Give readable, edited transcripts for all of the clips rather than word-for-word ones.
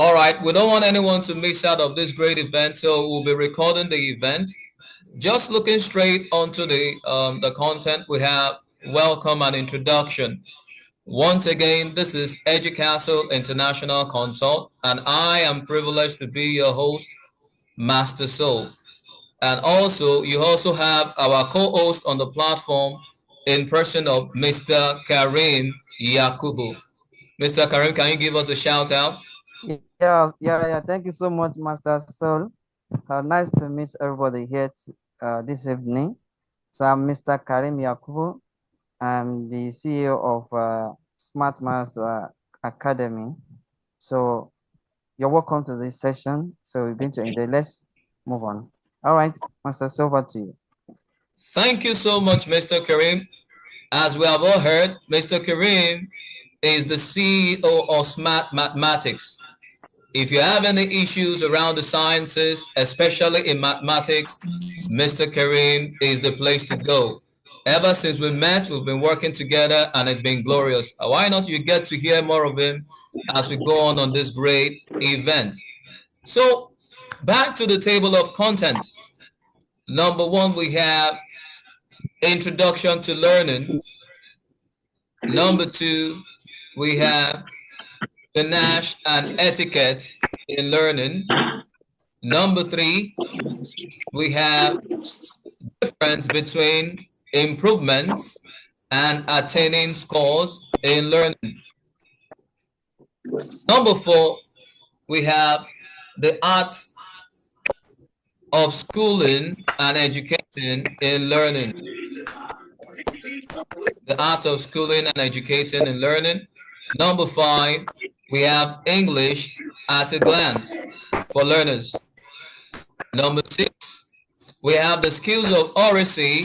All right, we don't want anyone to miss out of this great event, so we'll be recording the event. Just looking straight onto the content we have, welcome and introduction. Once again, this is Educastle International Consult, and I am privileged to be your host, Master Soul. And also, you also have our co-host on the platform in person of Mr. Karim Yakubu. Mr. Karim, can you give us a shout out? Yeah. Thank you so much, Master Soul. Nice to meet everybody here this evening. So I'm Mr. Karim Yakubu. I'm the CEO of Smart Mass Academy. So you're welcome to this session. So we're going to enjoy. Let's move on. All right, Master Soul, over to you. Thank you so much, Mr. Karim. As we have all heard, Mr. Karim is the CEO of Smart Mathematics. If you have any issues around the sciences, especially in mathematics, Mr. Karim is the place to go. Ever since we met, we've been working together and it's been glorious. Why not you get to hear more of him as we go on this great event? So, back to the table of contents. Number one, we have introduction to learning. Number two, we have panache and etiquette in learning. Number three, we have difference between improvements and attaining scores in learning. Number four, we have the art of schooling and educating in learning. The art of schooling and educating in learning. Number five, we have English at a glance for learners. Number six, we have the skills of oracy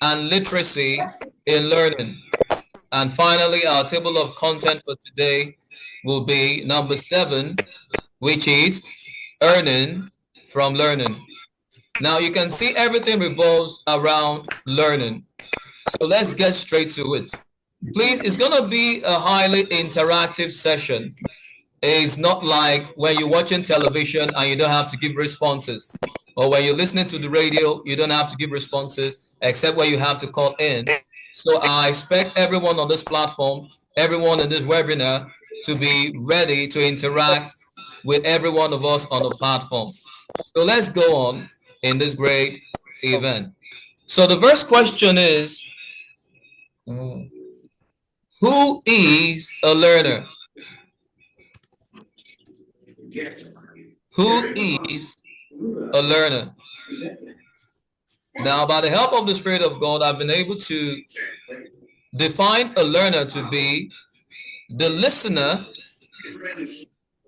and literacy in learning. And finally, our table of content for today will be number seven, which is earning from learning. Now you can see everything revolves around learning. So let's get straight to it. Please, it's going to be a highly interactive session. It's not like when you're watching television and you don't have to give responses, or when you're listening to the radio, you don't have to give responses except when you have to call in. So I expect everyone on this platform, everyone in this webinar, to be ready to interact with every one of us on the platform. So let's go on in this great event. So the first question is, who is a learner? Who is a learner? Now, by the help of the Spirit of God, I've been able to define a learner to be the listener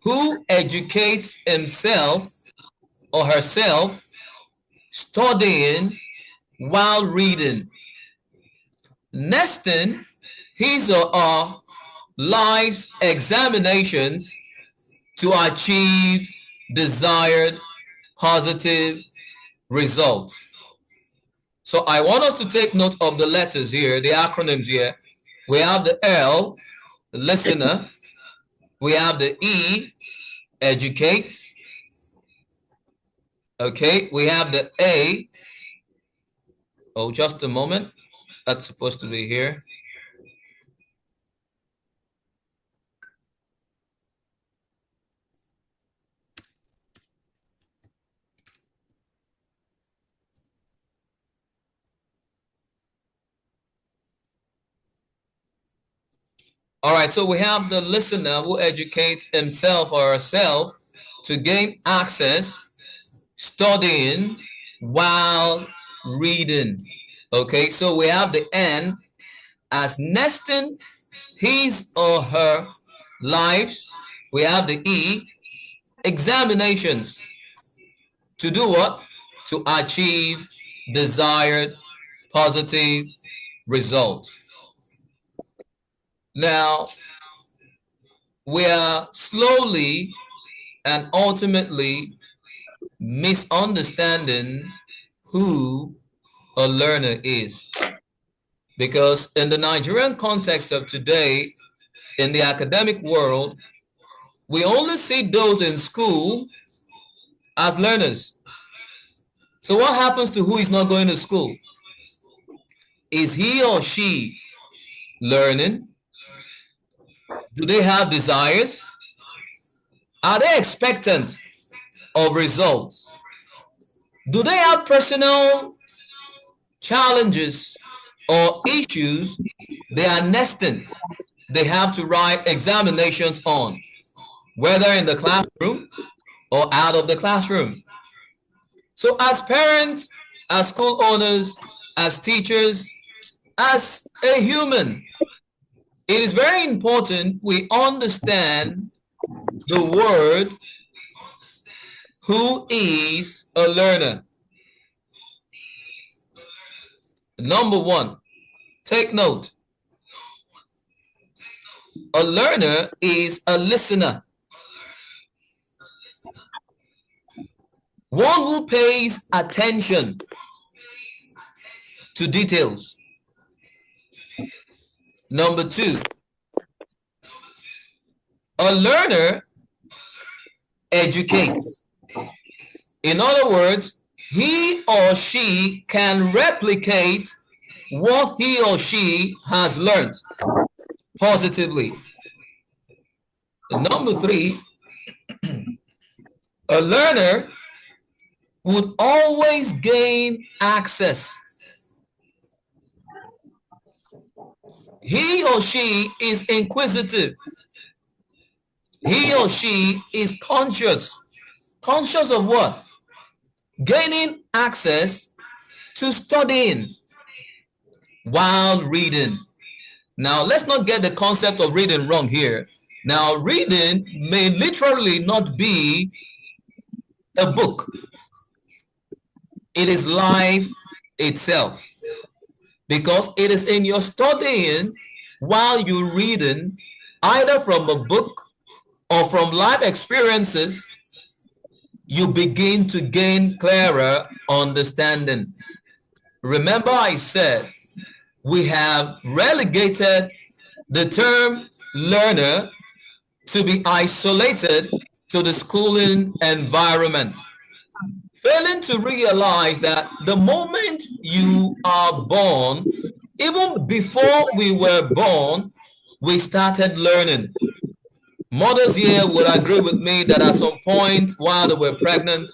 who educates himself or herself studying while reading, nesting his or her life's examinations to achieve desired positive results. So I want us to take note of the letters here, the acronyms here. We have the L, listener. We have the E, educate. Okay, we have the A. Oh, just a moment. That's supposed to be here. All right, so we have the listener who educates himself or herself to gain access, studying while reading. Okay, so we have the N as nesting his or her lives. We have the E, examinations. To do what? To achieve desired positive results. Now, we are slowly and ultimately misunderstanding who a learner is. Because in the Nigerian context of today, in the academic world, we only see those in school as learners. So what happens to who is not going to school? Is he or she learning? Do they have desires? Are they expectant of results? Do they have personal challenges or issues they are nesting? They have to write examinations on, whether in the classroom or out of the classroom. So as parents, as school owners, as teachers, as a human, it is very important we understand the word who is a learner. Number one, take note. A learner is a listener. One who pays attention to details. Number two, a learner educates. In other words, he or she can replicate what he or she has learned positively. Number three, a learner would always gain access. He or she is inquisitive. He or she is conscious. Conscious of what? Gaining access to studying while reading. Now, let's not get the concept of reading wrong here. Now, reading may literally not be a book. It is life itself, because it is in your studying while you're reading, either from a book or from life experiences, you begin to gain clearer understanding. Remember, I said we have relegated the term learner to be isolated to the schooling environment, failing to realize that the moment you are born, even before we were born, we started learning. Mothers here would agree with me that at some point while they were pregnant,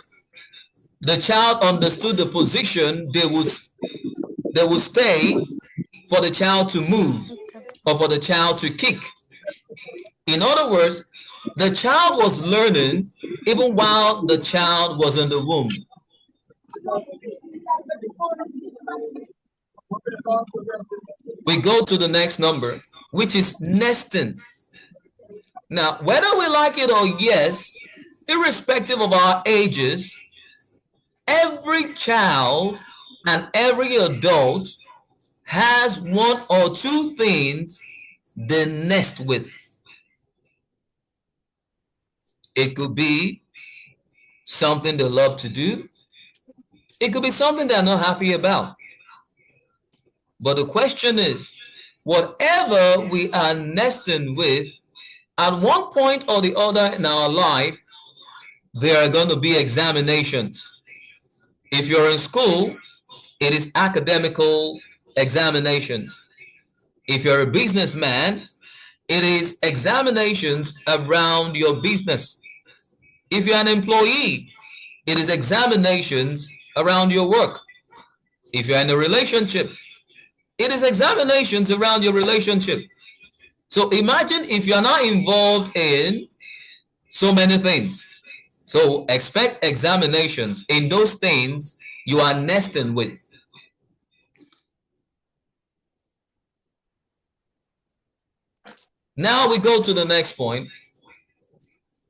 the child understood the position they would stay for the child to move or for the child to kick. In other words, the child was learning even while the child was in the womb. We go to the next number, which is nesting. Now, whether we like it or yes, irrespective of our ages, every child and every adult has one or two things they nest with. It could be something they love to do. It could be something they're not happy about. But the question is, whatever we are nesting with, at one point or the other in our life, there are going to be examinations. If you're in school, it is academical examinations. If you're a businessman, it is examinations around your business. If you're an employee, it is examinations around your work. If you're in a relationship, it is examinations around your relationship. So imagine if you're not involved in so many things. So expect examinations in those things you are nesting with. Now we go to the next point,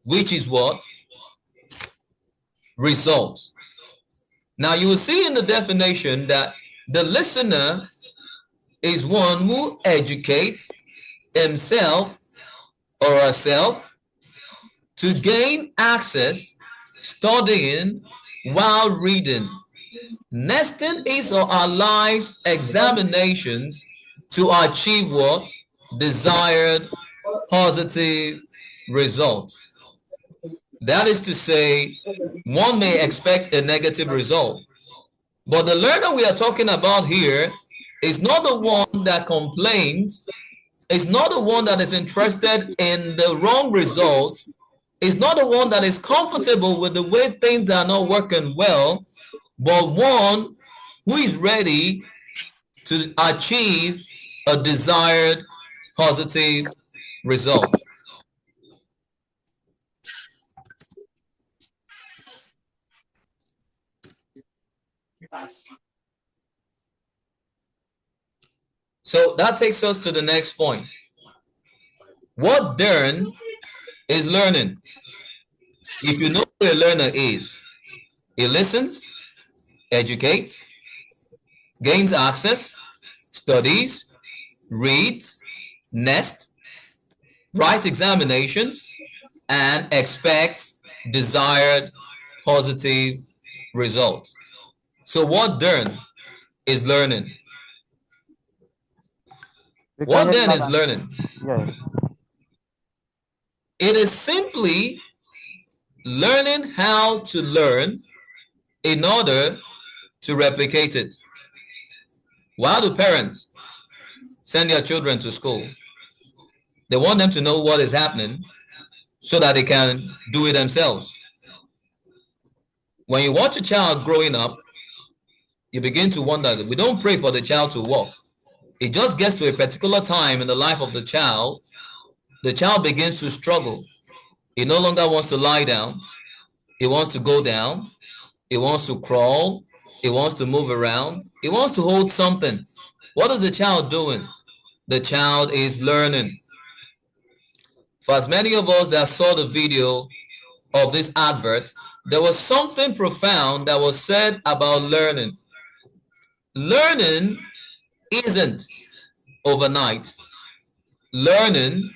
which is what? Results. Now you will see in the definition that the listener is one who educates himself or herself to gain access, studying while reading. Nesting is our life's examinations to achieve what? Desired positive results. That is to say, one may expect a negative result. But the learner we are talking about here is not the one that complains, is not the one that is interested in the wrong result, is not the one that is comfortable with the way things are not working well, but one who is ready to achieve a desired positive result. So that takes us to the next point. What then is learning? If you know what a learner is, he listens, educates, gains access, studies, reads, nests, writes examinations, and expects desired positive results. So what then is learning? We can What hear you then loud is and learning? clear. Yes. It is simply learning how to learn in order to replicate it. Why do parents send their children to school? They want them to know what is happening so that they can do it themselves. When you watch a child growing up, you begin to wonder that we don't pray for the child to walk. It just gets to a particular time in the life of the child begins to struggle. He no longer wants to lie down. He wants to go down. He wants to crawl. He wants to move around. He wants to hold something. What is the child doing? The child is learning. For as many of us that saw the video of this advert, there was something profound that was said about learning. Learning isn't overnight. Learning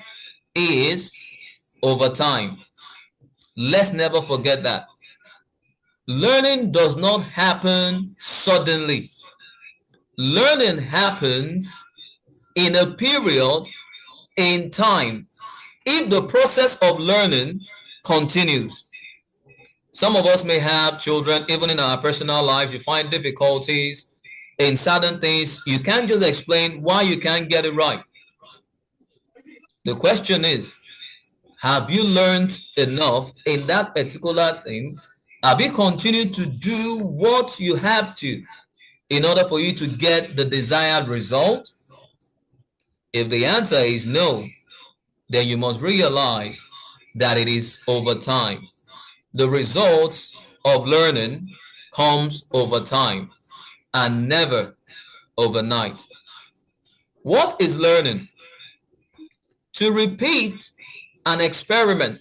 is over time. Let's never forget that. Learning does not happen suddenly. Learning happens in a period in time if the process of learning continues. Some of us may have children, even in our personal lives, you find difficulties in certain things. You can't just explain why you can't get it right. The question is, have you learned enough in that particular thing? Have you continued to do what you have to in order for you to get the desired result? If the answer is no, then you must realize that it is over time. The results of learning comes over time and never overnight. What is learning? To repeat an experiment,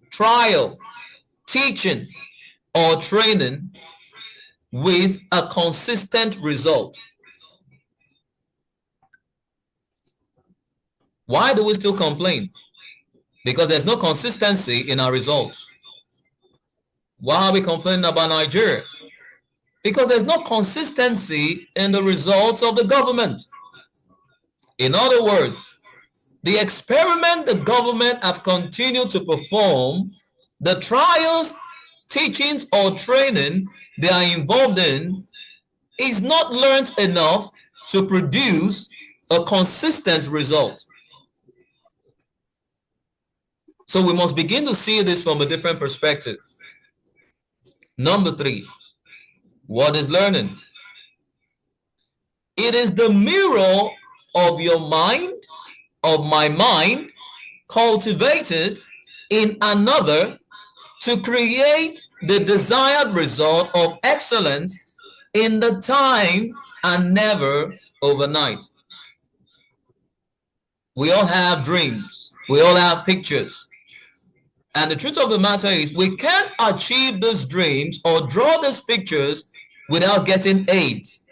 trial, teaching, or training with a consistent result. Why do we still complain? Because there's no consistency in our results. Why are we complaining about Nigeria? Because there's no consistency in the results of the government. In other words, the experiment the government have continued to perform, the trials, teachings, or training they are involved in is not learned enough to produce a consistent result. So we must begin to see this from a different perspective. Number 3, what is learning? It is the mirror of your mind, of my mind, cultivated in another to create the desired result of excellence in the time and never overnight. We all have dreams. We all have pictures. And the truth of the matter is we can't achieve these dreams or draw these pictures without getting aids.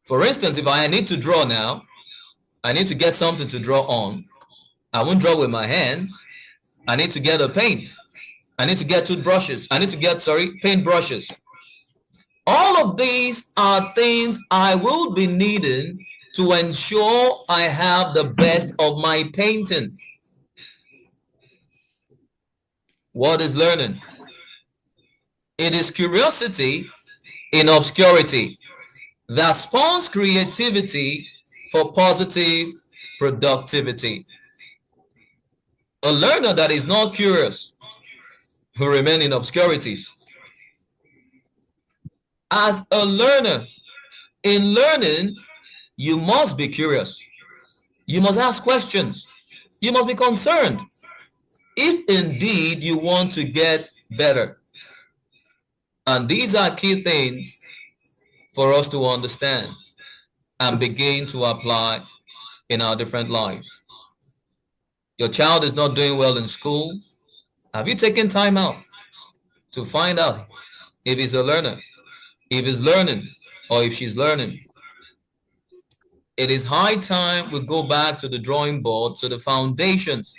For instance, if I need to draw now, I need to get something to draw on. I won't draw with my hands. I need to get a paint. I need to get toothbrushes. I need to get, paint brushes. All of these are things I will be needing to ensure I have the best of my painting. What is learning? It is curiosity in obscurity that spawns creativity for positive productivity. A learner that is not curious will remain in obscurities. As a learner, in learning, you must be curious. You must ask questions. You must be concerned if indeed you want to get better. And these are key things for us to understand and begin to apply in our different lives. Your child is not doing well in school. Have you taken time out to find out if he's a learner, if he's learning, or if she's learning? It is high time we go back to the drawing board, to the foundations,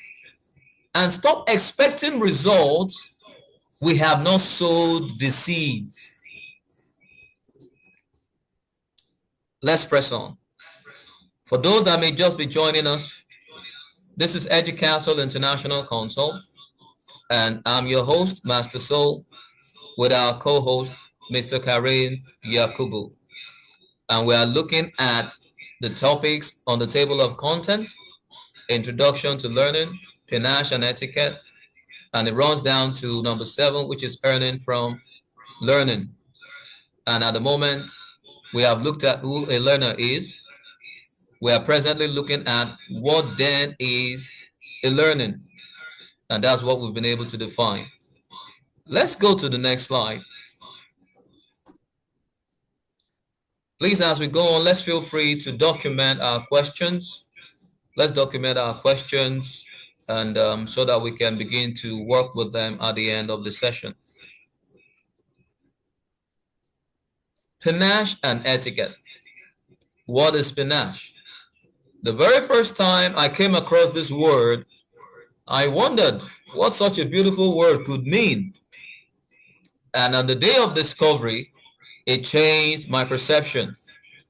and stop expecting results we have not sowed the seeds. Let's press on. For those that may just be joining us, this is EduCastle International Consult, and I'm your host, Master Soul, with our co-host, Mr. Karim Yakubu. And we are looking at the topics on the table of content: introduction to learning, panache and etiquette, and it runs down to number 7, which is earning from learning. And at the moment, we have looked at who a learner is. We are presently looking at what then is a learning, and that's what we've been able to define. Let's go to the next slide. Please, as we go on, let's feel free to document our questions. Let's document our questions, and so that we can begin to work with them at the end of the session. Panache and etiquette. What is panache? The very first time I came across this word, I wondered what such a beautiful word could mean. And on the day of discovery, it changed my perception.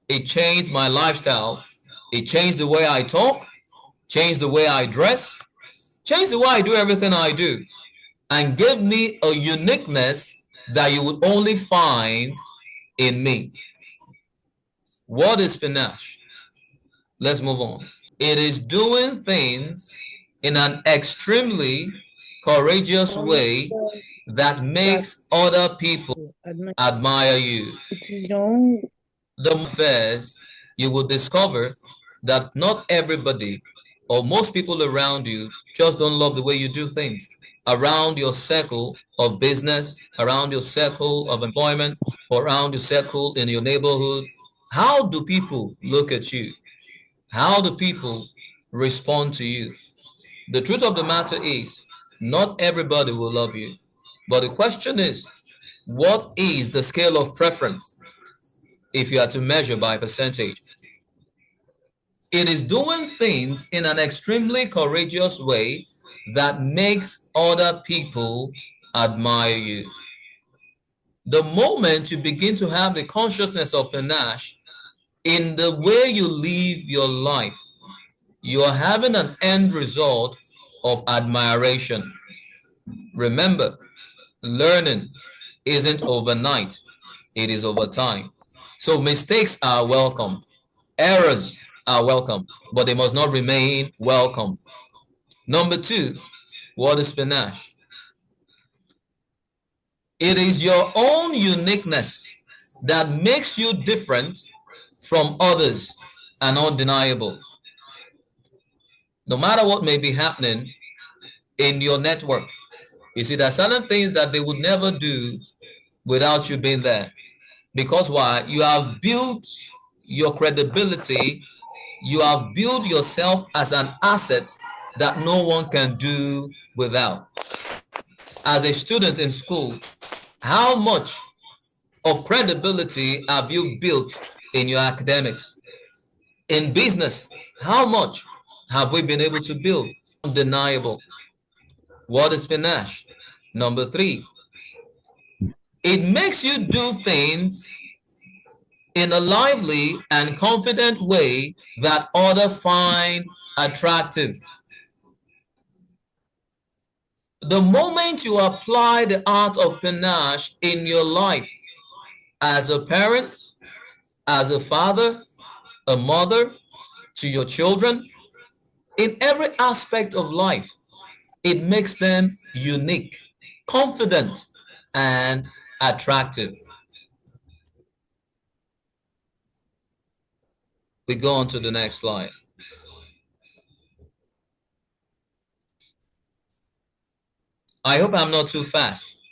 It changed my lifestyle. It changed the way I talk, changed the way I dress, changed the way I do everything I do, and gave me a uniqueness that you would only find in me. What is panache? Let's move on. It is doing things in an extremely courageous way that makes other people admire you. The first, you will discover that not everybody or most people around you just don't love the way you do things. Around your circle of business, around your circle of employment, or around your circle in your neighborhood, how do people look at you? How do people respond to you? The truth of the matter is, not everybody will love you. But the question is, what is the scale of preference if you are to measure by percentage? It is doing things in an extremely courageous way that makes other people admire you. The moment you begin to have the consciousness of panache in the way you live your life, you are having an end result of admiration. Remember, learning isn't overnight, it is over time. So mistakes are welcome, errors are welcome, but they must not remain welcome. Number 2, what is panache? It is your own uniqueness that makes you different from others and undeniable. No matter what may be happening in your network, you see, there are certain things that they would never do without you being there. Because why? You have built your credibility, you have built yourself as an asset that no one can do without. As a student in school, how much of credibility have you built in your academics? In business, how much have we been able to build? Undeniable. What is panache? Number 3, it makes you do things in a lively and confident way that others find attractive. The moment you apply the art of panache in your life as a parent, as a father, a mother, to your children, in every aspect of life, it makes them unique, confident, and attractive. We go on to the next slide. I hope I'm not too fast.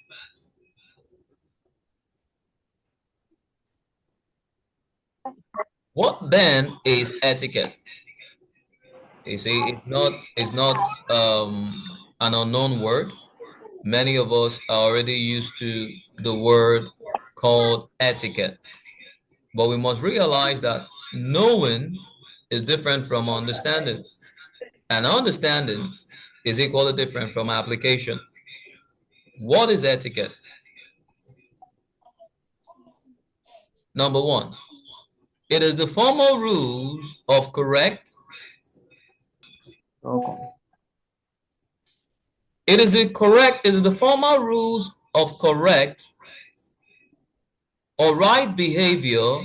What then is etiquette? You see, it's not an unknown word. Many of us are already used to the word called etiquette. But we must realize that knowing is different from understanding, and understanding is equally different from application. What is etiquette? Number one, it is the formal rules of correct. Okay. It is the formal rules of correct or right behavior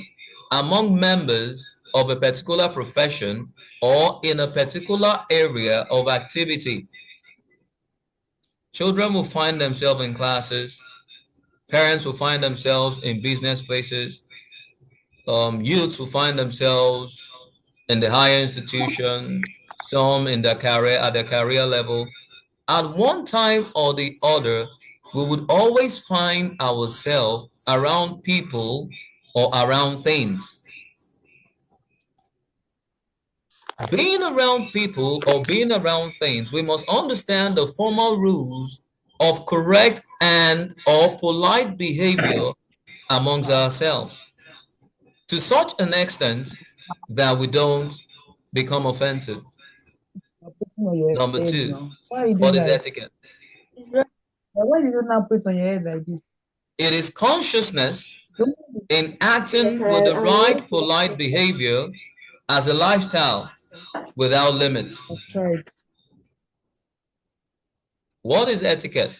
among members of a particular profession or in a particular area of activity. Children will find themselves in classes, parents will find themselves in business places, youths will find themselves in the higher institution, some in their career at their career level. At one time or the other, we would always find ourselves around people or around things. Being around people or being around things, we must understand the formal rules of correct and or polite behavior amongst ourselves to such an extent that we don't become offensive. Putting on your Number head two, now. Why are you what doing is like? etiquette? Why did you not put on your head like this? It is consciousness Don't in acting with the right polite behavior as a lifestyle without limits. try it. What is etiquette?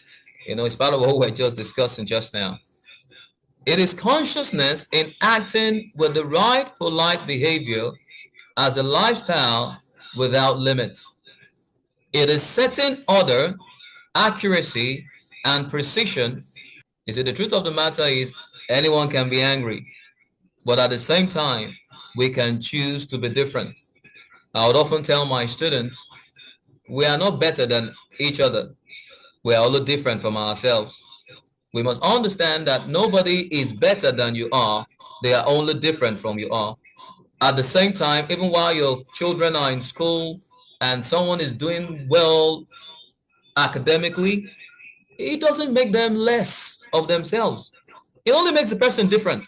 It's part of what we're just discussing just now. It is consciousness in acting with the right polite behavior as a lifestyle without limits. It is setting order, accuracy, and precision. You see, the truth of the matter is anyone can be angry, but at the same time, we can choose to be different. I would often tell my students, we are not better than each other. We are all different from ourselves. We must understand that nobody is better than you are. They are only different from you are. At the same time, even while your children are in school and someone is doing well academically, it doesn't make them less of themselves. It only makes the person different.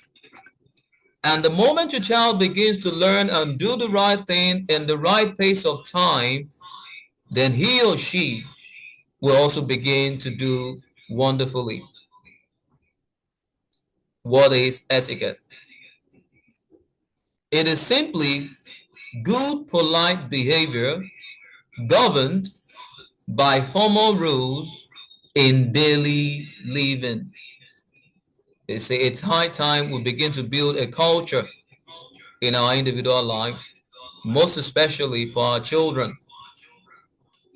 And the moment your child begins to learn and do the right thing in the right pace of time, then he or she will also begin to do wonderfully. What is etiquette? It is simply good, polite behavior governed by formal rules in daily living. They say it's high time we begin to build a culture in our individual lives, most especially for our children.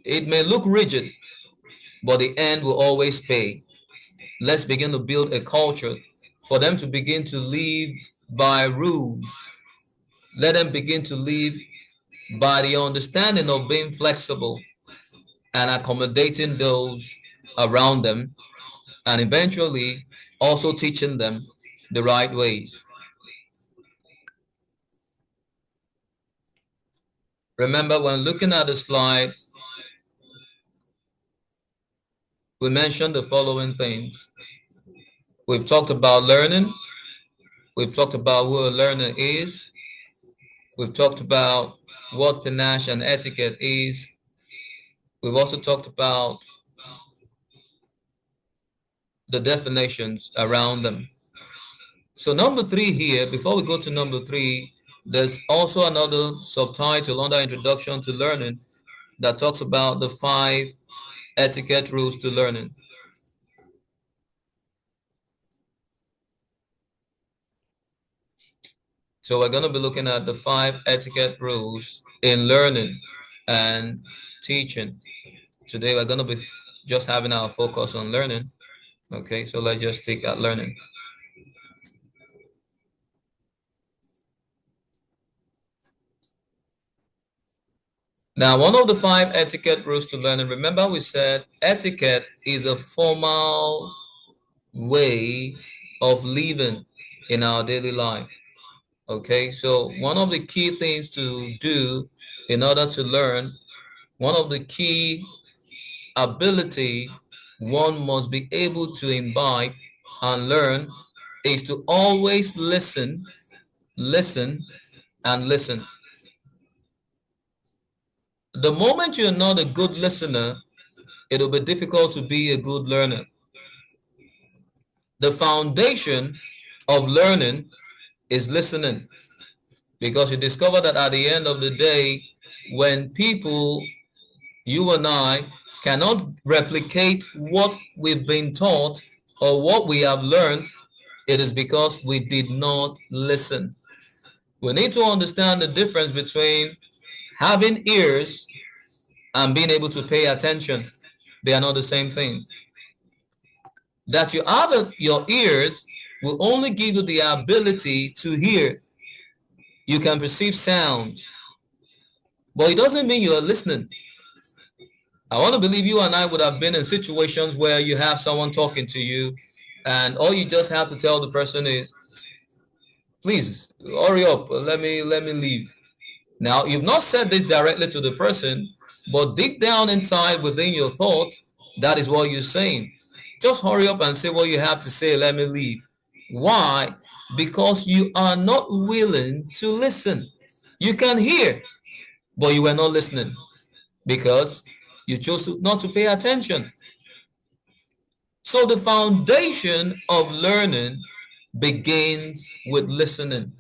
It may look rigid, but the end will always pay. Let's begin to build a culture for them to begin to live by rules. Let them begin to live by the understanding of being flexible and accommodating those around them, and eventually also teaching them the right ways. Remember, when looking at the slide, we mentioned the following things. We've talked about learning. We've talked about who a learner is. We've talked about what panache and etiquette is. We've also talked about the definitions around them. So number three here, before we go to number three, there's also another subtitle under Introduction to Learning that talks about the 5 etiquette rules to learning. So we're going to be looking at the 5 etiquette rules in learning and teaching. Today we're going to be just having our focus on learning. Okay, so let's just take at learning. Now, one of the 5 etiquette rules to learning, remember we said etiquette is a formal way of living in our daily life. Okay, so one of the key things to do in order to learn, one of the key ability one must be able to imbibe and learn is to always listen, listen, and listen. The moment you're not a good listener, it'll be difficult to be a good learner. The foundation of learning is listening, because you discover that at the end of the day, when people, you and I, cannot replicate what we've been taught or what we have learned, it is because we did not listen. We need to understand the difference between having ears and being able to pay attention. They are not the same thing. That you have your ears will only give you the ability to hear. You can perceive sounds, but it doesn't mean you are listening. I want to believe you and I would have been in situations where you have someone talking to you and all you just have to tell the person is, please hurry up, let me leave. Now, you've not said this directly to the person, but deep down inside within your thoughts, that is what you're saying. Just hurry up and say what you have to say, let me leave. Why? Because you are not willing to listen. You can hear, but you were not listening because you chose not to pay attention. So the foundation of learning begins with listening.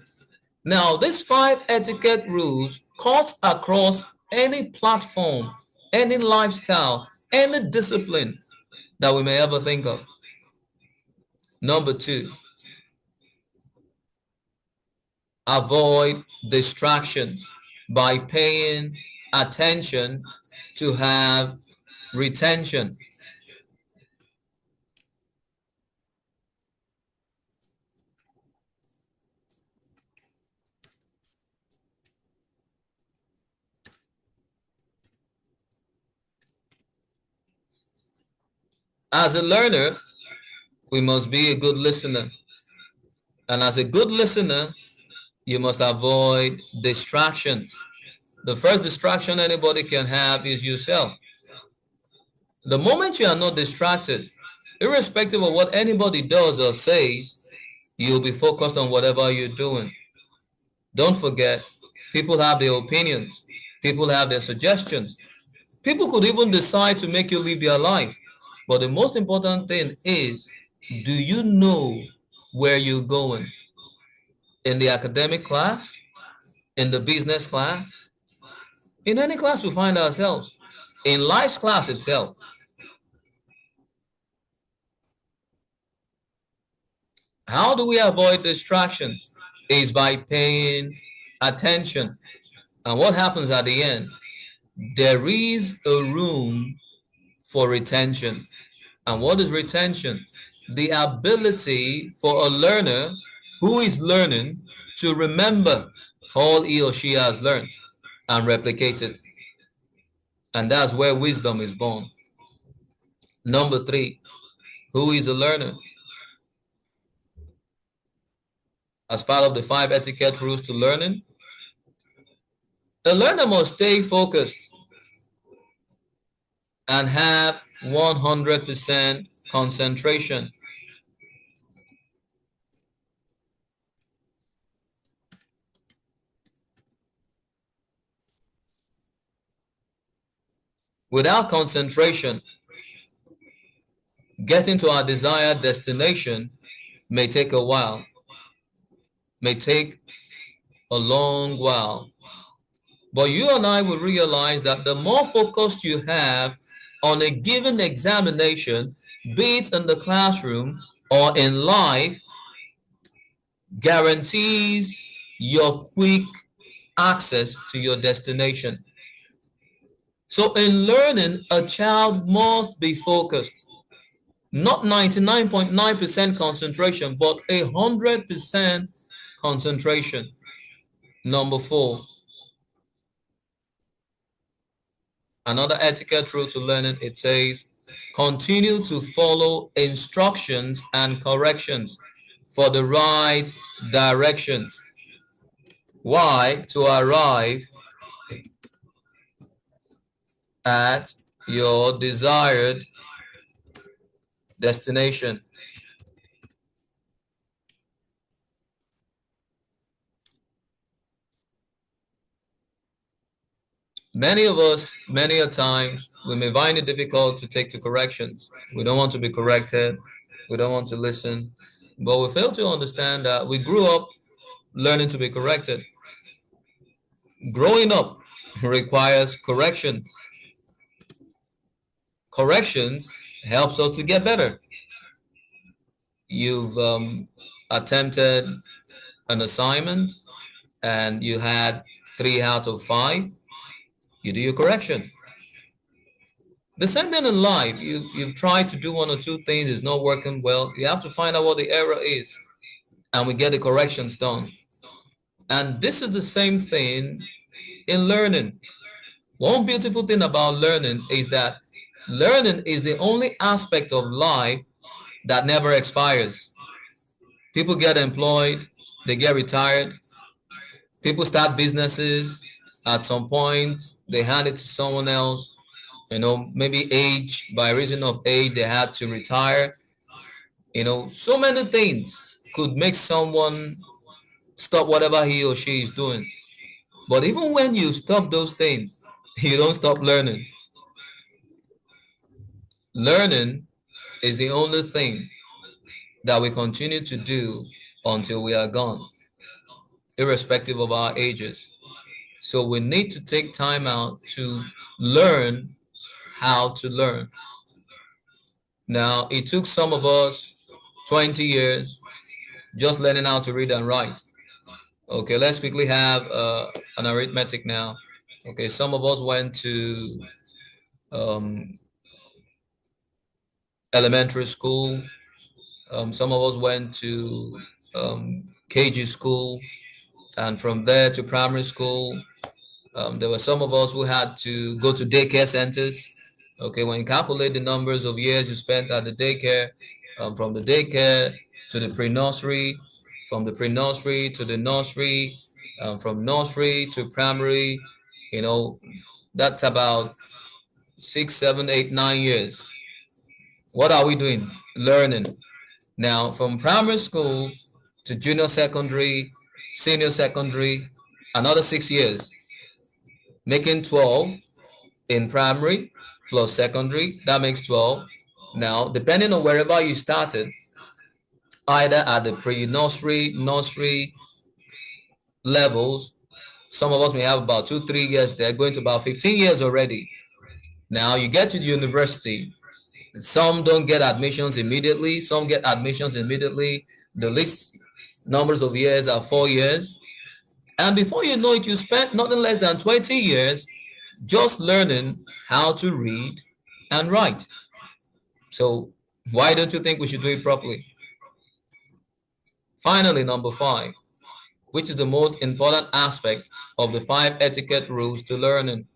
Now, these 5 etiquette rules cut across any platform, any lifestyle, any discipline that we may ever think of. Number 2, avoid distractions by paying attention to have retention. As a learner, we must be a good listener. And as a good listener, you must avoid distractions. The first distraction anybody can have is yourself. The moment you are not distracted, irrespective of what anybody does or says, you'll be focused on whatever you're doing. Don't forget, people have their opinions. People have their suggestions. People could even decide to make you live their life. But the most important thing is, do you know where you're going? In the academic class? In the business class? In any class we find ourselves. In life's class itself. How do we avoid distractions? Is by paying attention. And what happens at the end? There is a room for retention. And what is retention? The ability for a learner who is learning to remember all he or she has learned and replicate it. And that's where wisdom is born. Number 3, who is a learner? As part of the 5 etiquette rules to learning, a learner must stay focused and have 100% concentration. Without concentration, getting to our desired destination may take a while, may take a long while. But you and I will realize that the more focused you have on a given examination, be it in the classroom or in life, guarantees your quick access to your destination. So in learning, a child must be focused. Not 99.9% concentration, but 100% concentration. Number 4, another etiquette rule to learning, it says, continue to follow instructions and corrections for the right directions. Why? To arrive at your desired destination. Many of us, many a times, we may find it difficult to take to corrections. We don't want to be corrected. We don't want to listen. But we fail to understand that we grew up learning to be corrected. Growing up requires corrections. Corrections helps us to get better. You've attempted an assignment and you had 3 out of 5. You do your correction. The same thing in life. You've tried to do 1 or 2 things, it's not working well. You have to find out what the error is, and we get the corrections done. And this is the same thing in learning. One beautiful thing about learning is that learning is the only aspect of life that never expires. People get employed, they get retired, people start businesses. At some point, they hand it to someone else. Maybe age, by reason of age, they had to retire. So many things could make someone stop whatever he or she is doing. But even when you stop those things, you don't stop learning. Learning is the only thing that we continue to do until we are gone, irrespective of our ages. So we need to take time out to learn how to learn. Now, it took some of us 20 years just learning how to read and write. Okay, let's quickly have an arithmetic now. Okay, some of us went to elementary school. Some of us went to KG school, and from there to primary school. There were some of us who had to go to daycare centers. Okay, when you calculate the numbers of years you spent at the daycare, from the daycare to the pre-nursery, from the pre-nursery to the nursery, from nursery to primary, that's about 6, 7, 8, 9 years. What are we doing? Learning. Now, from primary school to junior secondary, senior secondary, another 6 years, making 12 in primary plus secondary, that makes 12. Now, depending on wherever you started, either at the pre-nursery, nursery levels, some of us may have about 2, 3 years there, going to about 15 years already. Now, you get to the university. Some don't get admissions immediately. Some get admissions immediately. The least numbers of years are 4 years. And before you know it, you spent nothing less than 20 years just learning how to read and write. So why don't you think we should do it properly? Finally, number 5, which is the most important aspect of the 5 etiquette rules to learning.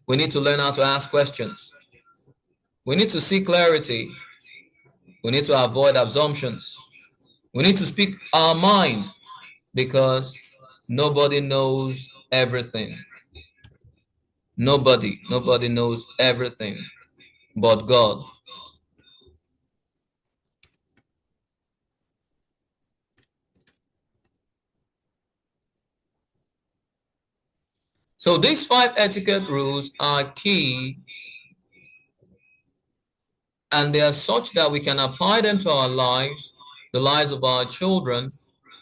We need to learn how to ask questions. We need to seek clarity. We need to avoid assumptions. We need to speak our mind, because nobody knows everything. Nobody knows everything but God. So these 5 etiquette rules are key, and they are such that we can apply them to our lives, the lives of our children,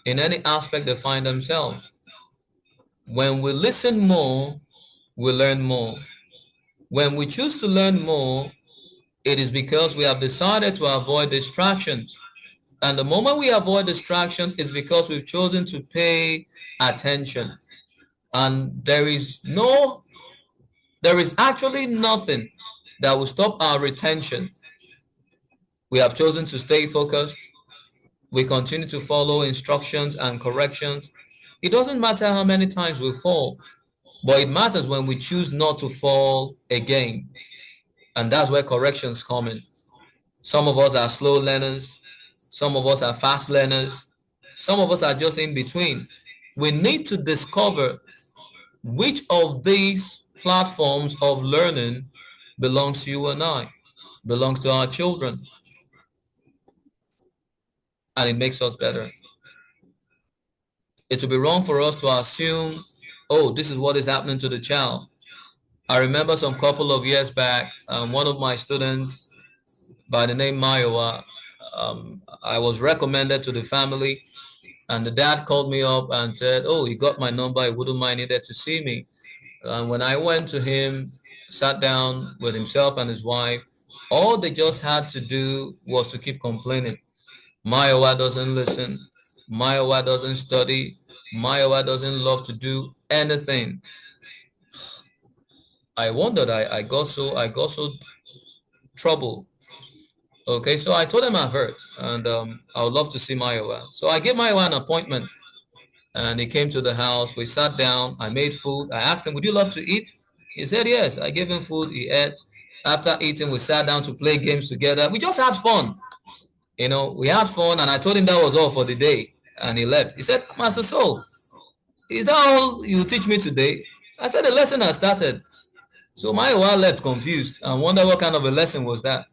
in any aspect they find themselves. When we listen more, we learn more. When we choose to learn more, it is because we have decided to avoid distractions. And the moment we avoid distractions is because we've chosen to pay attention. And there is actually nothing that will stop our retention. We have chosen to stay focused. We continue to follow instructions and corrections. It doesn't matter how many times we fall, but it matters when we choose not to fall again. And that's where corrections come in. Some of us are slow learners. Some of us are fast learners. Some of us are just in between. We need to discover which of these platforms of learning belongs to you and I, belongs to our children, and it makes us better. It would be wrong for us to assume, oh, this is what is happening to the child. I remember some couple of years back, one of my students by the name Mayowa, I was recommended to the family, and the dad called me up and said, oh, he got my number, he wouldn't mind needed to see me. And when I went to him, sat down with himself and his wife, all they just had to do was to keep complaining. Mayowa doesn't listen. Mayowa doesn't study. Mayowa doesn't love to do anything. I wondered. I got so troubled. Okay, so I told him I've heard, and I would love to see Mayowa. So I gave Mayowa an appointment, and he came to the house. We sat down. I made food. I asked him, "Would you love to eat?" He said yes. I gave him food. He ate. After eating, we sat down to play games together. We just had fun. We had fun, and I told him that was all for the day, and he left. He said, Master Soul, is that all you teach me today? I said, the lesson has started. So Mayowa left confused and wondered what kind of a lesson was that.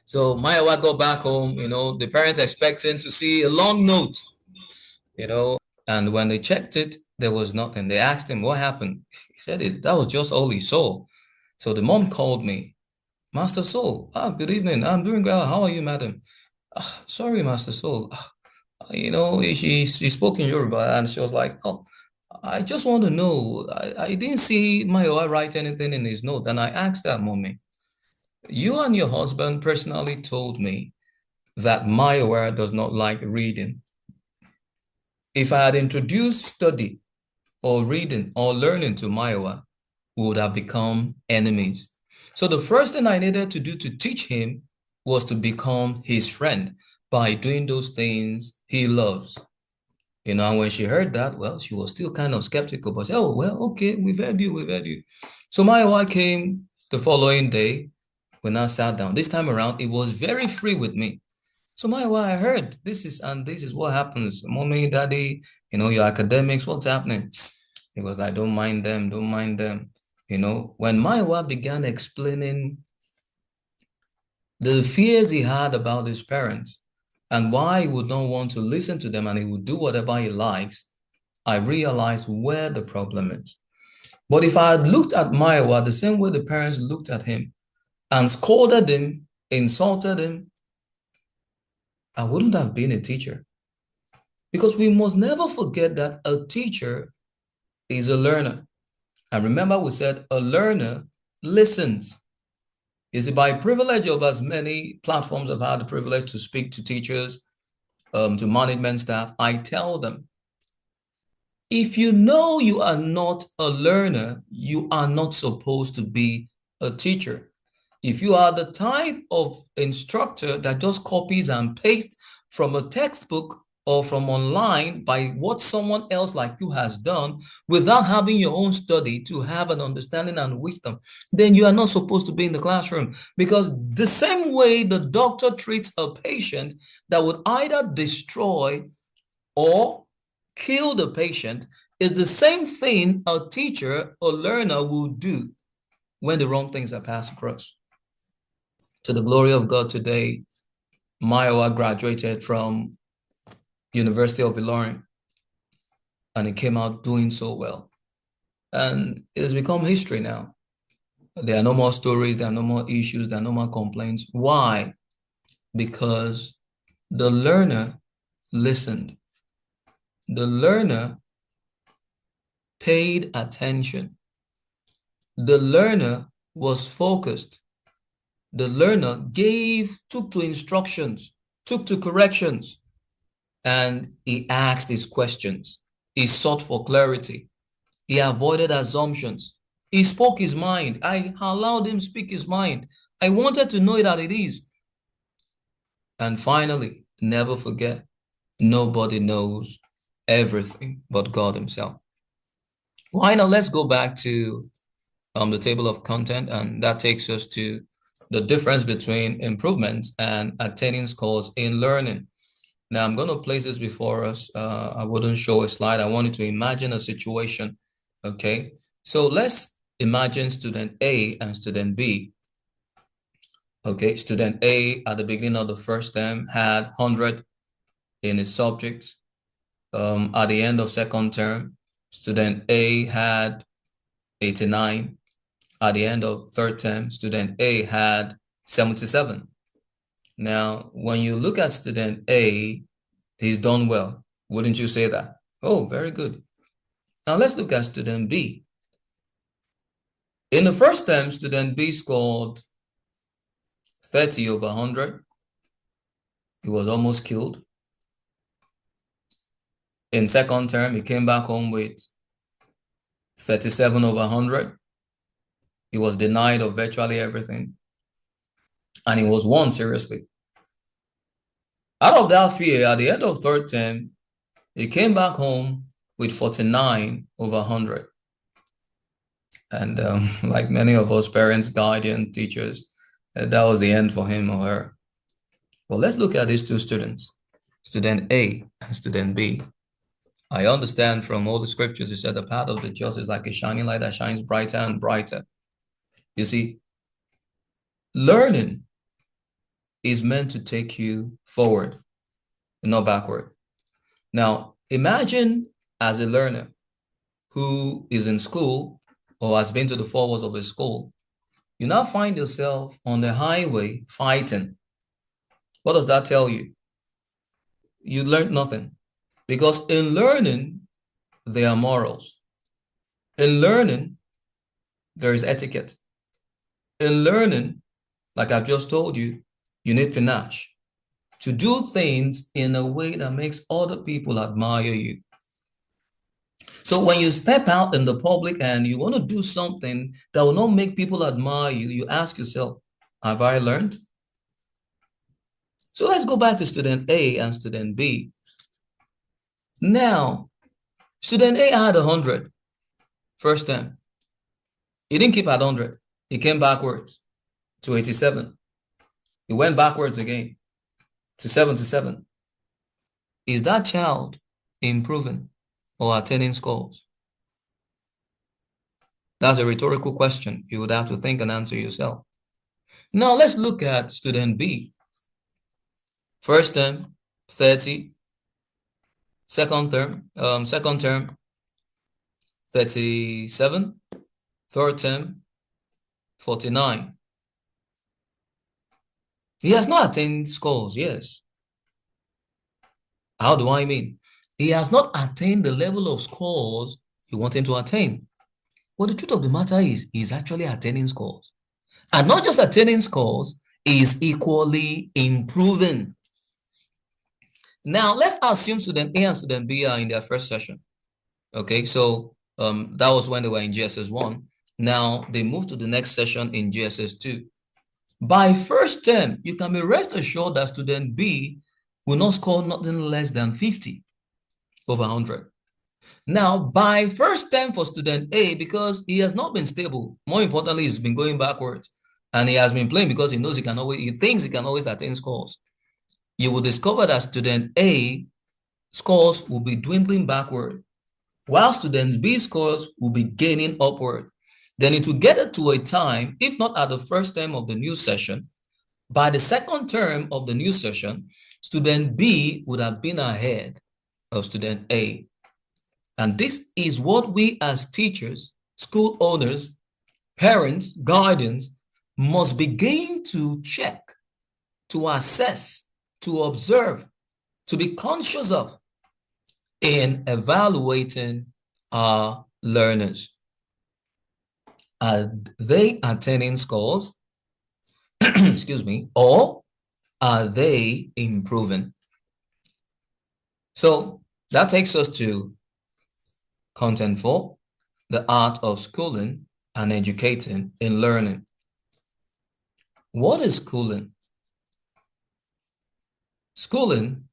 So Mayowa got back home, the parents expecting to see a long note, you know, and when they checked it, there was nothing. They asked him what happened. He said that was just all he saw. So the mom called me, Master Soul, good evening. I'm doing well. How are you, madam? Sorry, Master Soul. She spoke in Yoruba and she was like, oh, I just want to know. I didn't see Mayowa write anything in his note. And I asked that mommy, you and your husband personally told me that Mayowa does not like reading. If I had introduced study or reading or learning to Mayowa, we would have become enemies. So the first thing I needed to do to teach him was to become his friend by doing those things he loves. And when she heard that, well, she was still kind of skeptical, but said, oh, well, okay, we've heard you. So Mayowa came the following day. We now sat down. This time around, it was very free with me. So Mayowa, I heard this is what happens. Mommy, daddy, your academics, what's happening? He was like, don't mind them. When Mayowa began explaining the fears he had about his parents and why he would not want to listen to them and he would do whatever he likes, I realized where the problem is. But if I had looked at Mayowa the same way the parents looked at him and scolded him, insulted him, I wouldn't have been a teacher. Because we must never forget that a teacher is a learner. And remember, we said a learner listens. Is it by privilege of as many platforms I've had the privilege to speak to teachers, to management staff? I tell them, if you know you are not a learner, you are not supposed to be a teacher. If you are the type of instructor that just copies and pastes from a textbook or from online by what someone else like you has done without having your own study to have an understanding and wisdom, then you are not supposed to be in the classroom. Because the same way the doctor treats a patient that would either destroy or kill the patient is the same thing a teacher or learner will do when the wrong things are passed across. To the glory of God today, Mayowa graduated from University of Ilorin and he came out doing so well. And it has become history now. There are no more stories, there are no more issues, there are no more complaints. Why? Because the learner listened. The learner paid attention. The learner was focused. The learner took to instructions, took to corrections, and he asked his questions. He sought for clarity. He avoided assumptions. He spoke his mind. I allowed him speak his mind. I wanted to know it as it is. And finally, never forget, nobody knows everything but God himself. Why not? Let's go back to the table of content, and that takes us to the difference between improvements and attaining scores in learning. Now, I'm going to place this before us. I wouldn't show a slide. I want you to imagine a situation. Okay, so let's imagine student A and student B. Okay, student A at the beginning of the first term had 100 in his subjects. At the end of second term, student A had 89. At the end of third term, student A had 77. Now, when you look at student A, he's done well. Wouldn't you say that? Oh, very good. Now let's look at student B. In the first term, student B scored 30 over 100. He was almost killed. In second term, he came back home with 37 over 100. He was denied of virtually everything. And he was won seriously. Out of that fear, at the end of third term, he came back home with 49 over 100. And like many of us, parents, guardians, teachers, that was the end for him or her. Well, let's look at these two students, student A and student B. I understand from all the scriptures, it said the path of the just is like a shining light that shines brighter and brighter. You see, learning is meant to take you forward, not backward. Now, imagine as a learner who is in school or has been to the four walls of a school, you now find yourself on the highway fighting. What does that tell you? You learned nothing. Because in learning, there are morals. In learning, there is etiquette. In learning, like I've just told you, you need panache to do things in a way that makes other people admire you. So when you step out in the public and you want to do something that will not make people admire you, you ask yourself, have I learned? So let's go back to student A and student B. Now, student A had 100 first term. He didn't keep at 100. He came backwards to 87. He went backwards again to 77. Is that child improving or attaining scores? That's a rhetorical question. You would have to think and answer yourself. Now let's look at student B. First term, 30. Second term, 37. Third term, 49. He has not attained scores, yes. How do I mean? He has not attained the level of scores you want him to attain. But the truth of the matter is, he's actually attaining scores. And not just attaining scores, is equally improving. Now, let's assume student A and student B are in their first session. Okay, so that was when they were in GSS 1. Now, they move to the next session in GSS 2. By first term, you can be rest assured that student B will not score nothing less than 50 over 100. Now, by first term for student A, because he has not been stable, more importantly, he's been going backwards, and he has been playing because he knows he thinks he can always attain scores. You will discover that student A scores will be dwindling backward, while student B scores will be gaining upward. Then it will get to a time, if not at the first term of the new session, by the second term of the new session, student B would have been ahead of student A. And this is what we as teachers, school owners, parents, guardians must begin to check, to assess, to observe, to be conscious of in evaluating our learners. Are they attaining scores? Excuse me. Or are they improving? So that takes us to content 4, the art of schooling and educating in learning. What is schooling? Schooling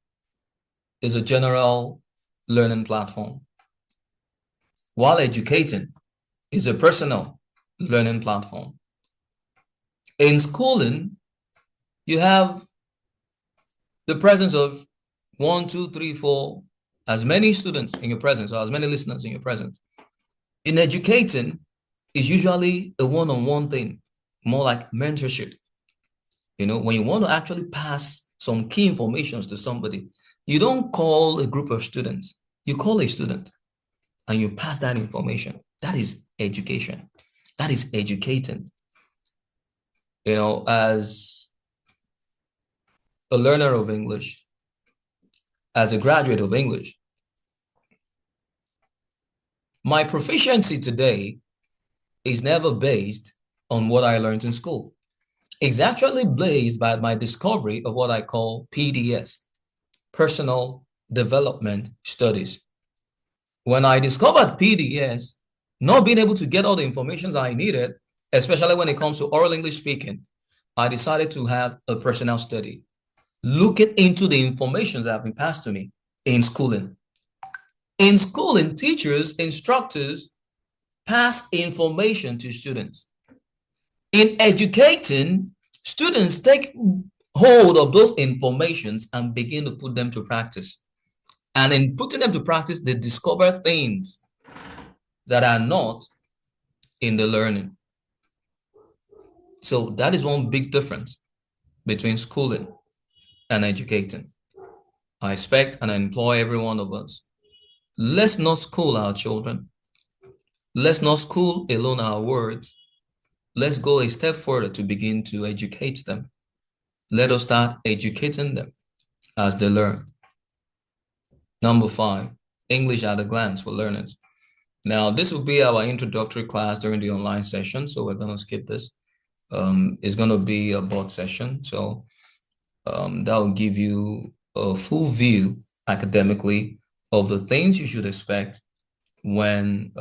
is a general learning platform, while educating is a personal learning platform. In schooling, you have the presence of 1, 2, 3, 4, as many students in your presence or as many listeners in your presence. In educating, it's usually a one-on-one thing, more like mentorship. When you want to actually pass some key information to somebody, you don't call a group of students, you call a student and you pass that information. That is education. That is educating. As a learner of English, as a graduate of English, my proficiency today is never based on what I learned in school. It's actually based by my discovery of what I call PDS, Personal Development Studies. When I discovered PDS, not being able to get all the information I needed, especially when it comes to oral English speaking, I decided to have a personal study, looking into the information that have been passed to me in schooling. In schooling, teachers, instructors pass information to students. In educating, students take hold of those informations and begin to put them to practice. And in putting them to practice, they discover things that are not in the learning. So that is one big difference between schooling and educating. I expect and I implore every one of us, let's not school our children. Let's not school alone our words. Let's go a step further to begin to educate them. Let us start educating them as they learn. Number 5, English at a glance for learners. Now, this will be our introductory class during the online session, so we're going to skip this. It's going to be a board session, so that will give you a full view academically of the things you should expect when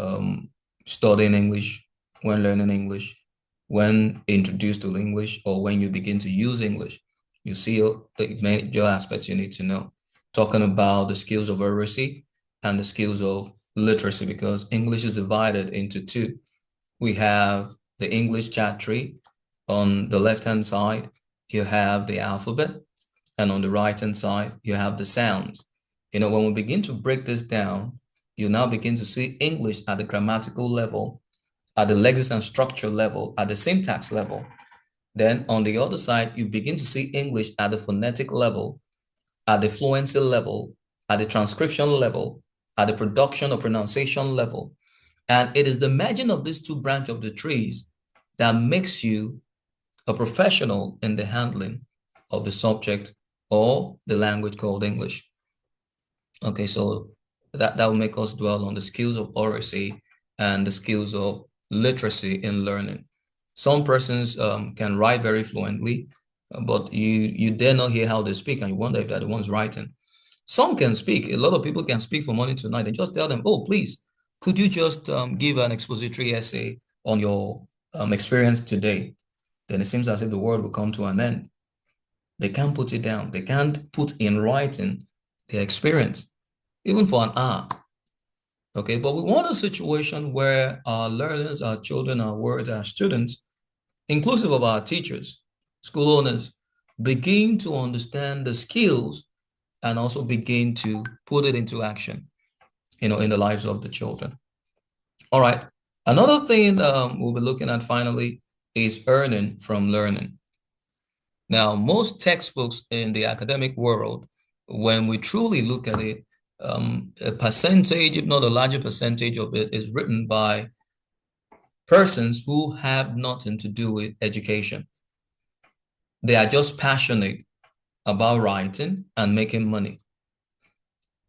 studying English, when learning English, when introduced to English, or when you begin to use English. You see the major aspects you need to know. Talking about the skills of oracy and the skills of literacy, because English is divided into 2. We have the English chat tree. On the left-hand side, you have the alphabet, and on the right-hand side, you have the sounds. When we begin to break this down, you now begin to see English at the grammatical level, at the lexical and structure level, at the syntax level. Then on the other side, you begin to see English at the phonetic level, at the fluency level, at the transcription level, at the production or pronunciation level. And it is the merging of these 2 branches of the trees that makes you a professional in the handling of the subject or the language called English. Okay, so that will make us dwell on the skills of oracy and the skills of literacy in learning. Some persons can write very fluently, but you dare not hear how they speak, and you wonder if they're the ones writing. Some can speak. A lot of people can speak from morning to night, and just tell them, oh, please, could you just give an expository essay on your experience today? Then it seems as if the world will come to an end. They can't put it down. They can't put in writing their experience, even for an hour. Okay, but we want a situation where our learners, our children, our words, our students, inclusive of our teachers, school owners, begin to understand the skills and also begin to put it into action, in the lives of the children. All right. Another thing we'll be looking at finally is earning from learning. Now, most textbooks in the academic world, when we truly look at it, a percentage, if not a larger percentage of it, is written by persons who have nothing to do with education. They are just passionate about writing and making money.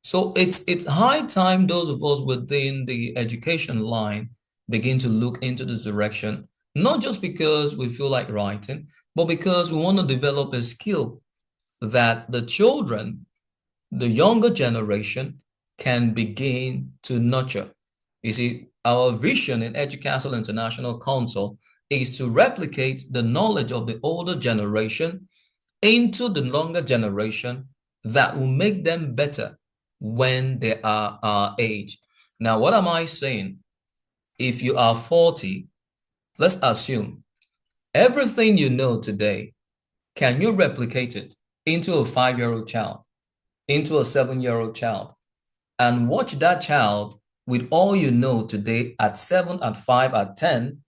So it's high time those of us within the education line begin to look into this direction, not just because we feel like writing, but because we want to develop a skill that the children, the younger generation, can begin to nurture. You see, our vision in Educastle International Council is to replicate the knowledge of the older generation into the younger generation that will make them better when they are our age. Now, what am I saying? If you are 40, let's assume everything you know today, can you replicate it into a 5-year-old child, into a 7-year-old child, and watch that child with all you know today at 7, at 5, at 10?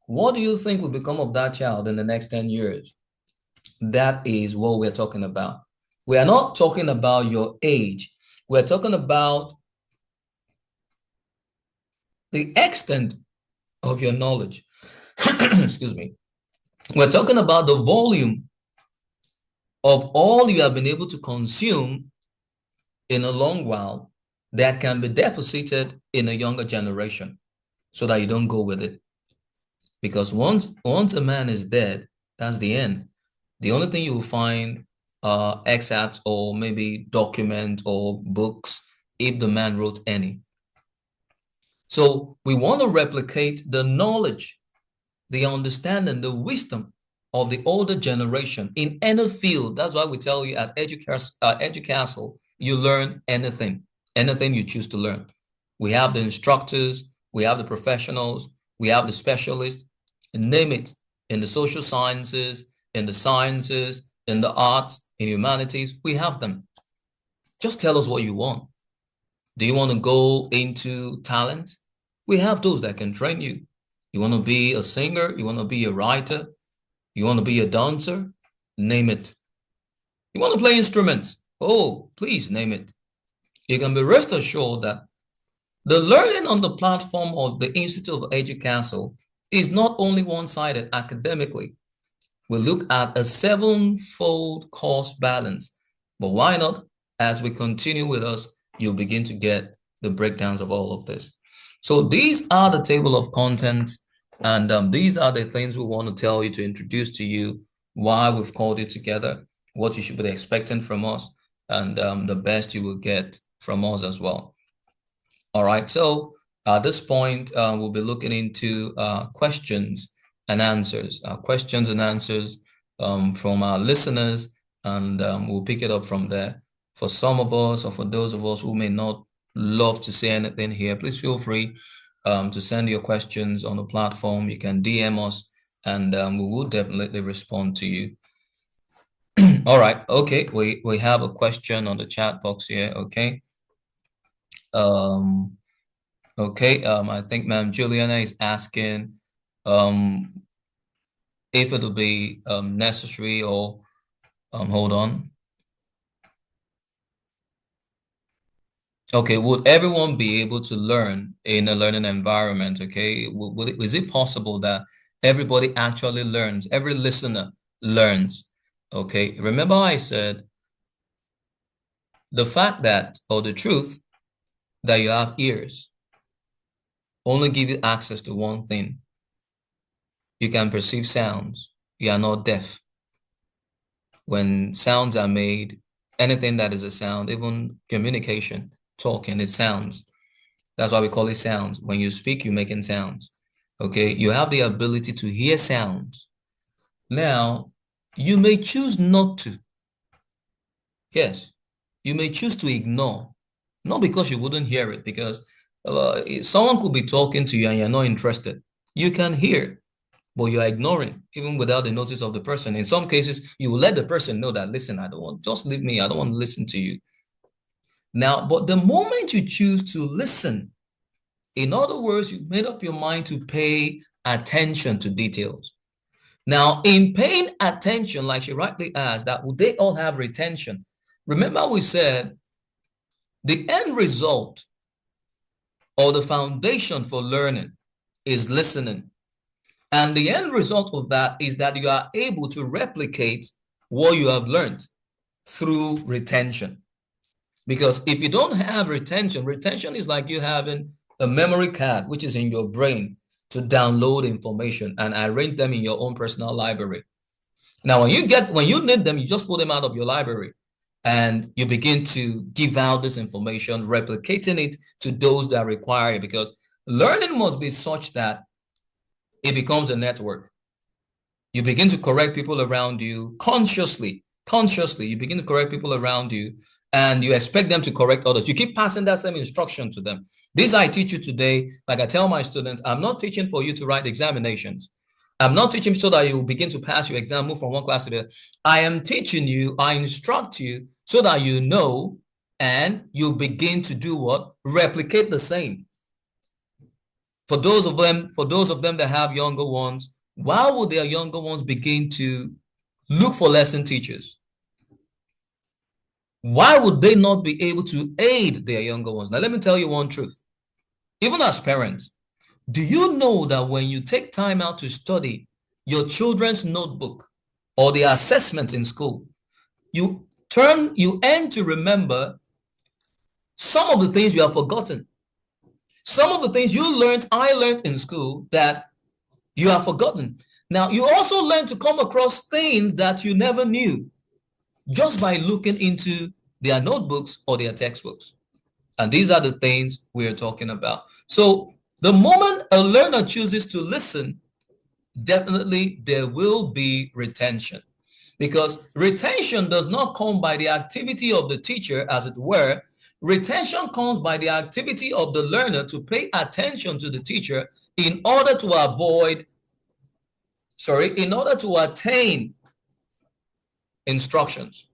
What do you think will become of that child in the next 10 years? That is what we're talking about. We are not talking about your age. We're talking about the extent of your knowledge. Excuse me. We're talking about the volume of all you have been able to consume in a long while that can be deposited in a younger generation so that you don't go with it. Because once a man is dead, that's the end. The only thing you will find are excerpts or maybe document or books if the man wrote any. So we want to replicate the knowledge, the understanding, the wisdom of the older generation in any field. That's why we tell you at Educastle, you learn anything you choose to learn. We have the instructors, we have the professionals, we have the specialists, name it, in the social sciences, in the sciences, in the arts, in humanities, we have them. Just tell us what you want. Do you want to go into talent? We have those that can train you. You want to be a singer? You want to be a writer? You want to be a dancer? Name it. You want to play instruments? Oh, please name it. You can be rest assured that the learning on the platform of the Institute of Educastle is not only one-sided academically. We look at a 7-fold cost balance. But why not? As we continue with us, you'll begin to get the breakdowns of all of this. So these are the table of contents, and these are the things we want to tell you, to introduce to you why we've called it together, what you should be expecting from us, and the best you will get from us as well. All right, so at this point, we'll be looking into questions and answers, from our listeners, and we'll pick it up from there. For some of us, or for those of us who may not love to say anything here, please feel free to send your questions on the platform. You can DM us, and we will definitely respond to you. All right, okay, we have a question on the chat box here. Okay. Okay, I think Ma'am Juliana is asking if it'll be necessary, or hold on. Okay, would everyone be able to learn in a learning environment? Okay, is it possible that everybody actually learns, every listener learns? Okay, remember I said the fact that, or the truth that you have ears only give you access to one thing. You can perceive sounds. You are not deaf. When sounds are made, anything that is a sound, even communication, talking, it sounds. That's why we call it sounds. When you speak, you're making sounds. Okay, you have the ability to hear sounds. Now, you may choose not to. Yes, you may choose to ignore, not because you wouldn't hear it, because someone could be talking to you and you're not interested. You can hear, but you are ignoring, even without the notice of the person. In some cases, you will let the person know that, listen, just leave me. I don't want to listen to you. Now, but the moment you choose to listen, in other words, you've made up your mind to pay attention to details. Now, in paying attention, like she rightly asked, that would they all have retention? Remember we said the end result or the foundation for learning is listening. And the end result of that is that you are able to replicate what you have learned through retention. Because if you don't have retention is like you having a memory card, which is in your brain. to download information and arrange them in your own personal library. Now, when you need them, you just pull them out of your library and you begin to give out this information, replicating it to those that require it, because learning must be such that it becomes a network. You begin to correct people around you consciously. You begin to correct people around you and you expect them to correct others. You keep passing that same instruction to them. This I teach you today. Like I tell my students, I'm not teaching for you to write examinations. I'm not teaching so that you will begin to pass your exam, move from one class to the other. I am teaching you, I instruct you so that you know and you begin to do what? Replicate the same. For those of them that have younger ones, why would their younger ones begin to look for lesson teachers? Why would they not be able to aid their younger ones? Now, let me tell you one truth. Even as parents, do you know that when you take time out to study your children's notebook or the assessment in school, you end to remember some of the things you have forgotten. Some of the things I learned in school that you have forgotten. Now, you also learn to come across things that you never knew just by looking into their notebooks or their textbooks. And these are the things we are talking about. So the moment a learner chooses to listen, definitely there will be retention, because retention does not come by the activity of the teacher, as it were. Retention comes by the activity of the learner to pay attention to the teacher in order to attain instructions.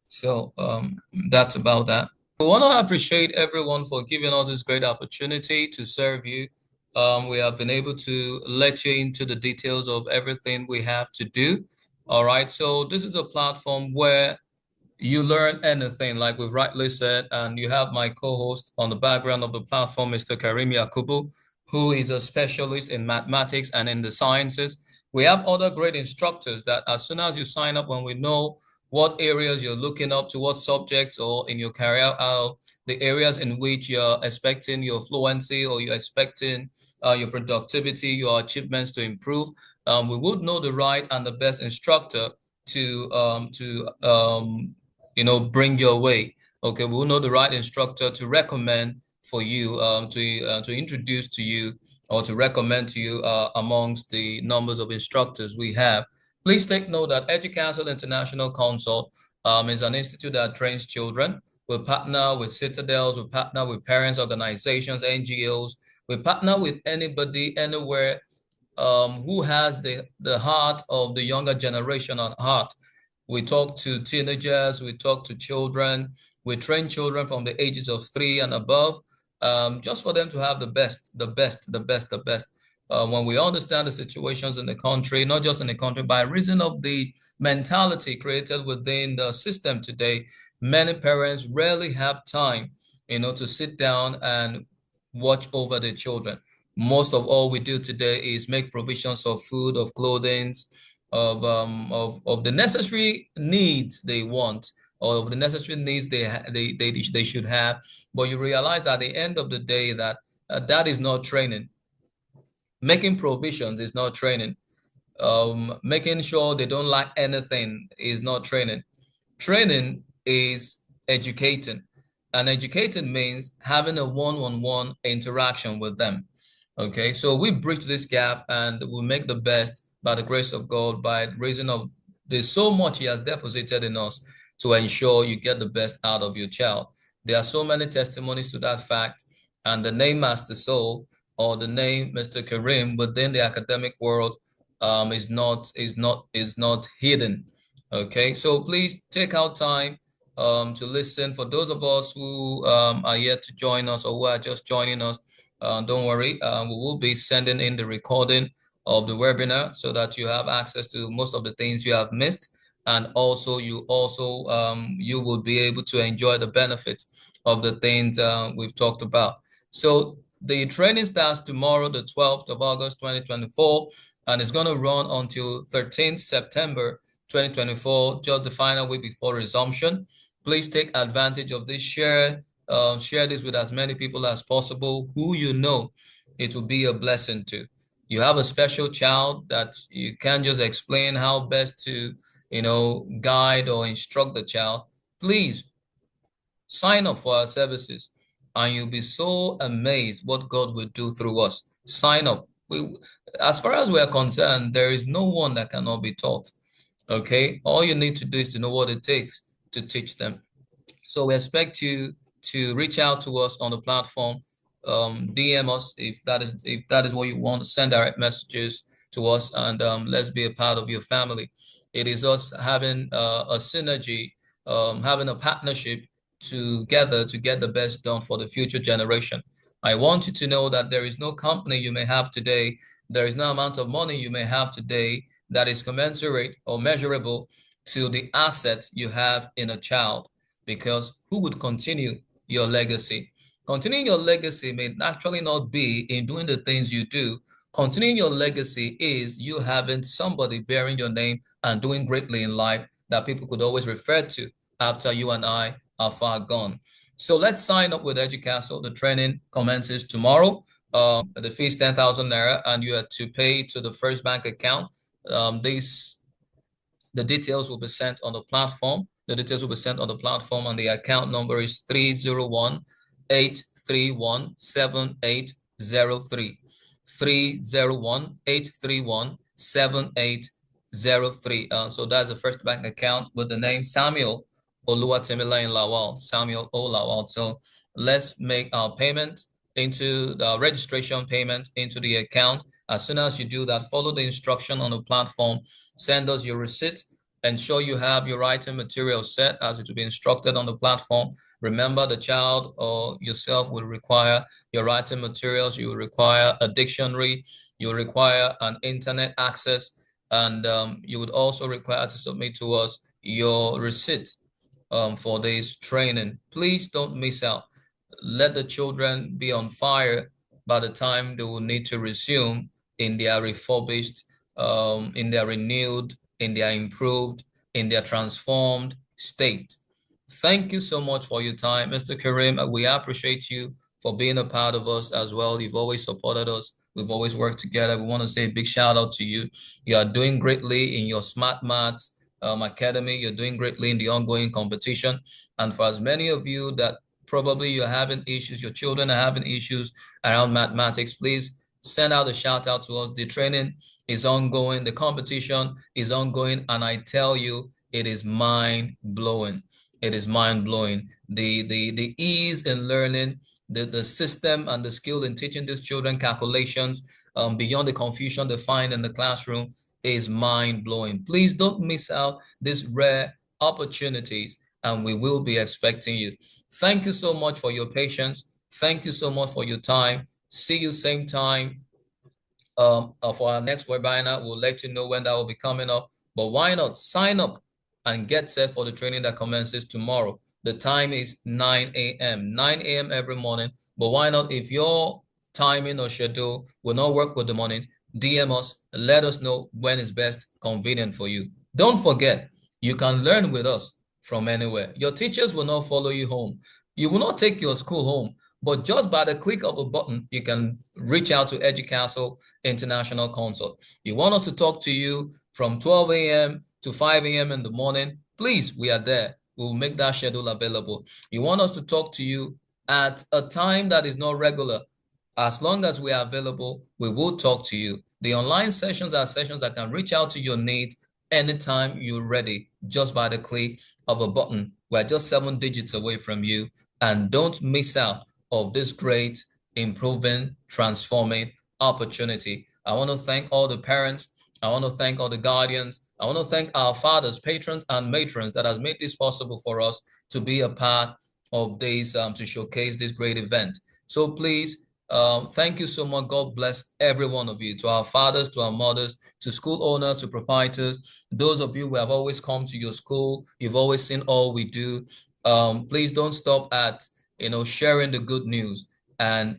So that's about that. We want to appreciate everyone for giving us this great opportunity to serve you. We have been able to let you into the details of everything we have to do. All right. So this is a platform where you learn anything, like we've rightly said, and you have my co-host on the background of the platform, Mr. Karim Yakubu, who is a specialist in mathematics and in the sciences. We have other great instructors that as soon as you sign up, when we know what areas you're looking up to, what subjects, or in your career, the areas in which you're expecting your fluency or you're expecting your productivity, your achievements to improve, we would know the right and the best instructor to bring your way. Okay, we'll know the right instructor to recommend for you, to introduce to you or to recommend to you amongst the numbers of instructors we have. Please take note that EduCouncil International Consult is an institute that trains children. We partner with citadels, we partner with parents, organizations, NGOs. We partner with anybody, anywhere who has the heart of the younger generation at heart. We talk to teenagers, we talk to children, we train children from the ages of 3 and above, just for them to have the best. When we understand the situations in the country, not just in the country, by reason of the mentality created within the system today, many parents rarely have time, to sit down and watch over their children. Most of all we do today is make provisions of food, of clothing, of the necessary needs they want, or of the necessary needs they should have. But you realize at the end of the day that that is not training. Making provisions is not training. Making sure they don't lack anything is not training. Training is educating, and educating means having a one-on-one interaction with them. Okay, so we bridge this gap and we make the best by the grace of God, by reason of there's so much He has deposited in us to ensure you get the best out of your child. There are so many testimonies to that fact, and the name Master Soul or the name Mr. Karim within the academic world is not hidden. Okay, so please take out time to listen. For those of us who are yet to join us or who are just joining us, don't worry, we will be sending in the recording of the webinar so that you have access to most of the things you have missed, and also you will be able to enjoy the benefits of the things we've talked about. So the training starts tomorrow, the 12th of August 2024, and it's going to run until 13th September 2024, just the final week before resumption. Please take advantage of this. Share share this with as many people as possible who you know it will be a blessing to. You have a special child that you can't just explain how best to, guide or instruct the child. Please sign up for our services, and you'll be so amazed what God will do through us. Sign up. As far as we are concerned, there is no one that cannot be taught. Okay, all you need to do is to know what it takes to teach them. So we expect you to reach out to us on the platform, DM us if that is what you want. Send direct messages to us, and let's be a part of your family. It is us having a synergy, having a partnership together to get the best done for the future generation. I want you to know that there is no company you may have today, there is no amount of money you may have today that is commensurate or measurable to the asset you have in a child, because who would continue your legacy? Continuing your legacy may actually not be in doing the things you do. Continuing your legacy is you having somebody bearing your name and doing greatly in life that people could always refer to after you and I are far gone. So let's sign up with EduCastle. The training commences tomorrow. The fee is 10,000 naira, and you have to pay to the first bank account. The details will be sent on the platform. The details will be sent on the platform, and the account number is 301-831-7803. 301-831-7803. So that's the first bank account with the name Samuel Oluwatimilayin Lawal, Samuel O. Lawal. So let's make our payment into the registration payment into the account. As soon as you do that, follow the instruction on the platform. Send us your receipt. Ensure you have your writing material set as it will be instructed on the platform. Remember, the child or yourself will require your writing materials. You will require a dictionary. You will require an internet access. And you would also require to submit to us your receipt for this training. Please don't miss out. Let the children be on fire by the time they will need to resume in their refurbished, in their renewed, in their improved, in their transformed state. Thank you so much for your time, Mr. Karim. We appreciate you for being a part of us as well. You've always supported us. We've always worked together. We want to say a big shout out to you. You are doing greatly in your Smart Maths Academy. You're doing greatly in the ongoing competition. And for as many of you that probably you're having issues, your children are having issues around mathematics, please send out a shout out to us. The training is ongoing, the competition is ongoing, and I tell you, it is mind blowing. It is mind blowing. The ease in learning, the system and the skill in teaching these children calculations beyond the confusion they find in the classroom is mind blowing. Please don't miss out these rare opportunities, and we will be expecting you. Thank you so much for your patience. Thank you so much for your time. See you same time for our next webinar. We'll let you know when that will be coming up. But why not sign up and get set for the training that commences tomorrow? The time is 9 a.m. 9 a.m. every morning. But why not, if your timing or schedule will not work with the morning, DM us, let us know when is best convenient for you. Don't forget, you can learn with us from anywhere. Your teachers will not follow you home. You will not take your school home, but just by the click of a button, you can reach out to EduCastle International Consult. You want us to talk to you from 12 a.m. to 5 a.m. in the morning? Please, we are there. We'll make that schedule available. You want us to talk to you at a time that is not regular? As long as we are available, we will talk to you. The online sessions are sessions that can reach out to your needs anytime you're ready, just by the click of a button. We're just 7 digits away from you, and don't miss out of this great improving, transforming opportunity. I want to thank all the parents. I want to thank all the guardians. I want to thank our fathers, patrons, and matrons that has made this possible for us to be a part of this, to showcase this great event. So please, thank you so much. God bless every one of you. To our fathers, to our mothers, to school owners, to proprietors, those of you who have always come to your school, you've always seen all we do. Please don't stop at sharing the good news. And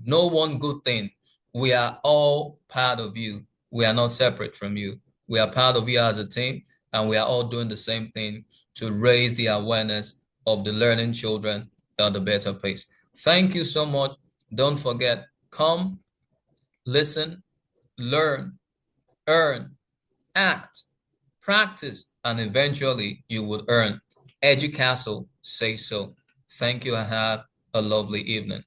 know one good thing: we are all part of you. We are not separate from you. We are part of you as a team, and we are all doing the same thing to raise the awareness of the learning children are the better place. Thank you so much. Don't forget, come, listen, learn, earn, act, practice, and eventually you would earn. Educastle says so. Thank you and have a lovely evening.